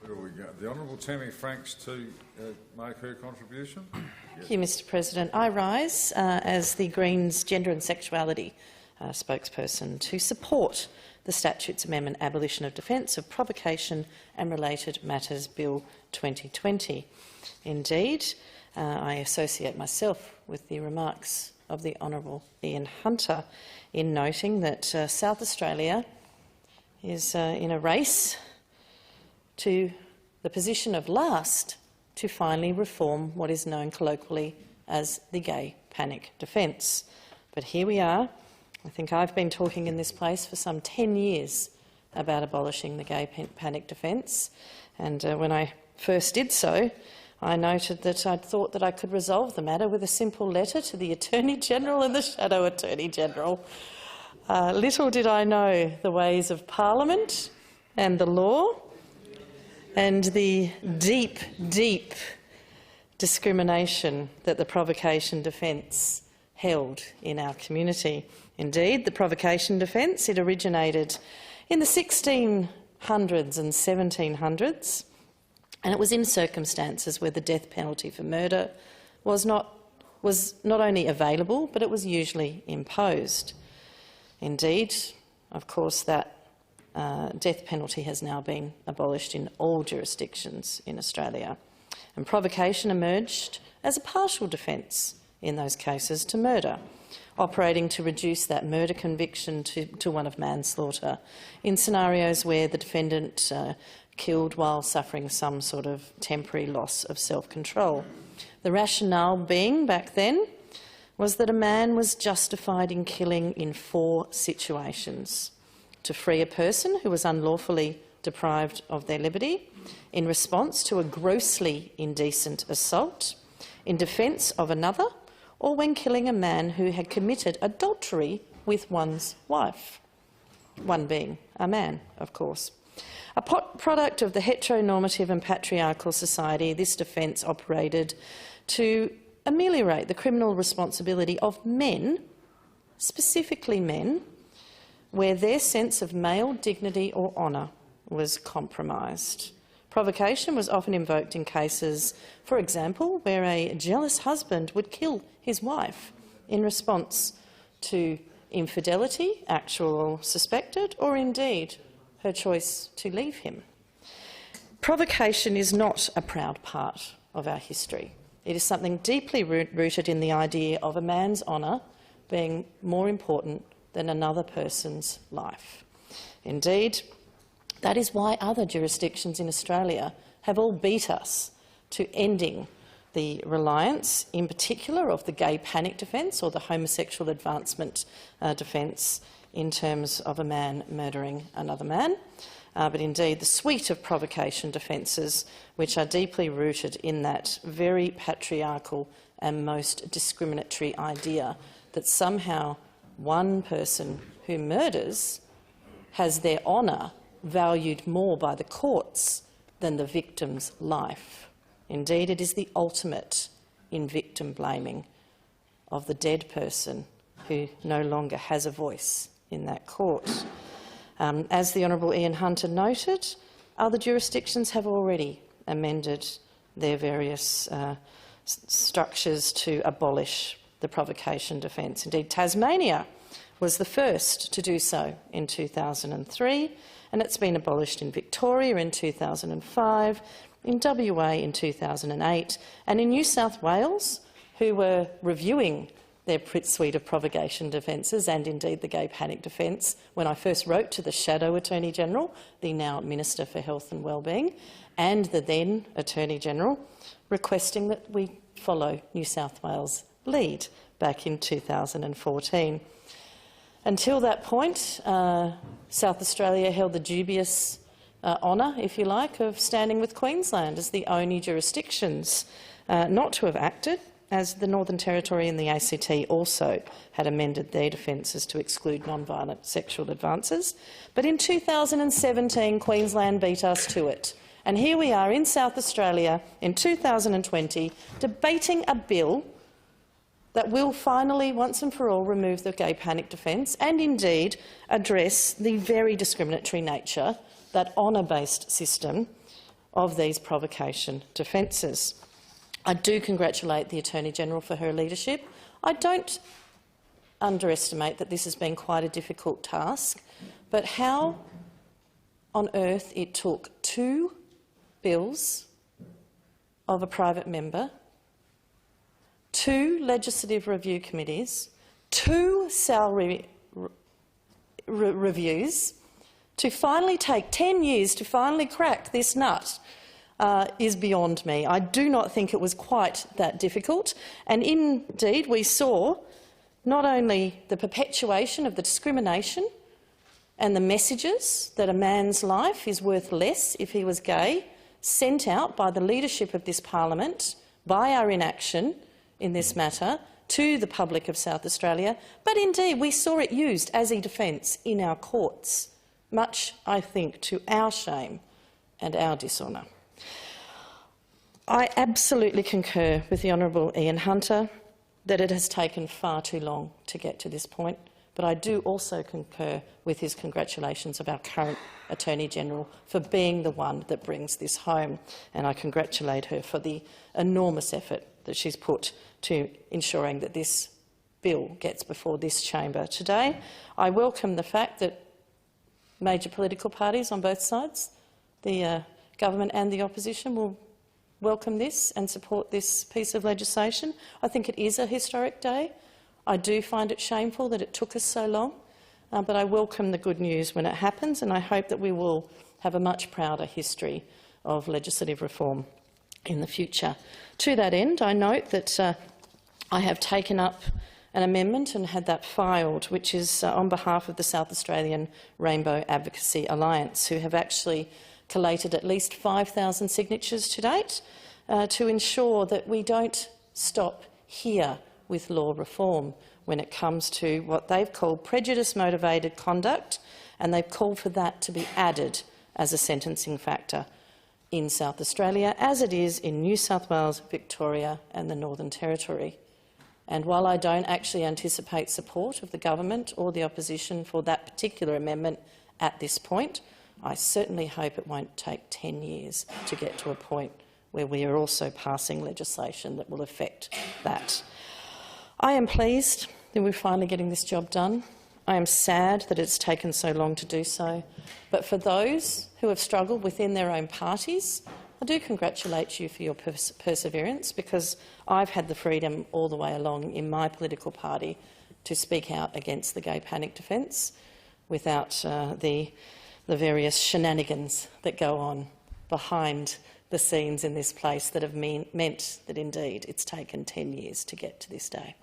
Here we go. The Honourable Tammy Franks to make her contribution. Thank you, Mr President. I rise as the Greens Gender and Sexuality spokesperson to support the Statutes Amendment Abolition of Defence of Provocation and Related Matters Bill 2020. Indeed, I associate myself with the remarks of the Honourable Ian Hunter in noting that South Australia is in a race to the position of last to finally reform what is known colloquially as the gay panic defence. But here we are. I think I've been talking in this place for some 10 years about abolishing the gay panic defence, and when I first did so, I noted that I'd thought that I could resolve the matter with a simple letter to the Attorney-General and the Shadow Attorney-General. Little did I know the ways of Parliament and the law and the deep, deep discrimination that the provocation defence held in our community. Indeed, the provocation defence, it originated in the 1600s and 1700s, and it was in circumstances where the death penalty for murder was not only available, but it was usually imposed. Indeed, of course, that death penalty has now been abolished in all jurisdictions in Australia, and provocation emerged as a partial defence in those cases to murder, operating to reduce that murder conviction to one of manslaughter in scenarios where the defendant killed while suffering some sort of temporary loss of self-control. The rationale being, back then, was that a man was justified in killing in 4 situations: to free a person who was unlawfully deprived of their liberty, in response to a grossly indecent assault, in defence of another, or when killing a man who had committed adultery with one's wife, one being a man, of course. A product of the heteronormative and patriarchal society, this defence operated to ameliorate the criminal responsibility of men, specifically men, where their sense of male dignity or honour was compromised. Provocation was often invoked in cases, for example, where a jealous husband would kill his wife in response to infidelity, actual or suspected, or indeed her choice to leave him. Provocation is not a proud part of our history. It is something deeply rooted in the idea of a man's honour being more important than another person's life. Indeed, that is why other jurisdictions in Australia have all beat us to ending the reliance, in particular, of the gay panic defence or the homosexual advancement defence in terms of a man murdering another man. But indeed, the suite of provocation defences, which are deeply rooted in that very patriarchal and most discriminatory idea that somehow one person who murders has their honour valued more by the courts than the victim's life. Indeed, it is the ultimate in victim blaming of the dead person who no longer has a voice in that court. As the Honourable Ian Hunter noted, other jurisdictions have already amended their various structures to abolish the provocation defence. Indeed, Tasmania was the first to do so in 2003, and it's been abolished in Victoria in 2005, in WA in 2008, and in New South Wales, who were reviewing their suite of provocation defences and indeed the gay panic defence when I first wrote to the Shadow Attorney-General, the now Minister for Health and Wellbeing, and the then Attorney-General, requesting that we follow New South Wales' lead back in 2014. Until that point, South Australia held the dubious honour, if you like, of standing with Queensland as the only jurisdictions not to have acted, as the Northern Territory and the ACT also had amended their defences to exclude non-violent sexual advances. But in 2017, Queensland beat us to it. And here we are in South Australia in 2020 debating a bill that will finally, once and for all, remove the gay panic defence and indeed address the very discriminatory nature, that honour-based system of these provocation defences. I do congratulate the Attorney-General for her leadership. I don't underestimate that this has been quite a difficult task, but how on earth it took 2 bills of a private member, 2 legislative review committees, 2 salary reviews to finally take 10 years to finally crack this nut is beyond me. I do not think it was quite that difficult. And indeed, we saw not only the perpetuation of the discrimination and the messages that a man's life is worth less if he was gay, sent out by the leadership of this parliament, by our inaction in this matter, to the public of South Australia, but indeed we saw it used as a defence in our courts, much, I think, to our shame and our dishonour. I absolutely concur with the Honourable Ian Hunter that it has taken far too long to get to this point, but I do also concur with his congratulations of our current Attorney-General for being the one that brings this home, and I congratulate her for the enormous effort that she's put to ensuring that this bill gets before this chamber today. I welcome the fact that major political parties on both sides, the government and the opposition, will welcome this and support this piece of legislation. I think it is a historic day. I do find it shameful that it took us so long, but I welcome the good news when it happens, and I hope that we will have a much prouder history of legislative reform in the future. To that end, I note that I have taken up an amendment and had that filed, which is on behalf of the South Australian Rainbow Advocacy Alliance, who have actually collated at least 5,000 signatures to date to ensure that we don't stop here with law reform when it comes to what they've called prejudice-motivated conduct, and they've called for that to be added as a sentencing factor in South Australia, as it is in New South Wales, Victoria and the Northern Territory. And while I don't actually anticipate support of the government or the opposition for that particular amendment at this point, I certainly hope it won't take 10 years to get to a point where we are also passing legislation that will affect that. I am pleased that we're finally getting this job done. I am sad that it's taken so long to do so. But for those who have struggled within their own parties, I do congratulate you for your perseverance, because I've had the freedom all the way along in my political party to speak out against the gay panic defence without the various shenanigans that go on behind the scenes in this place that have meant that indeed it's taken 10 years to get to this day.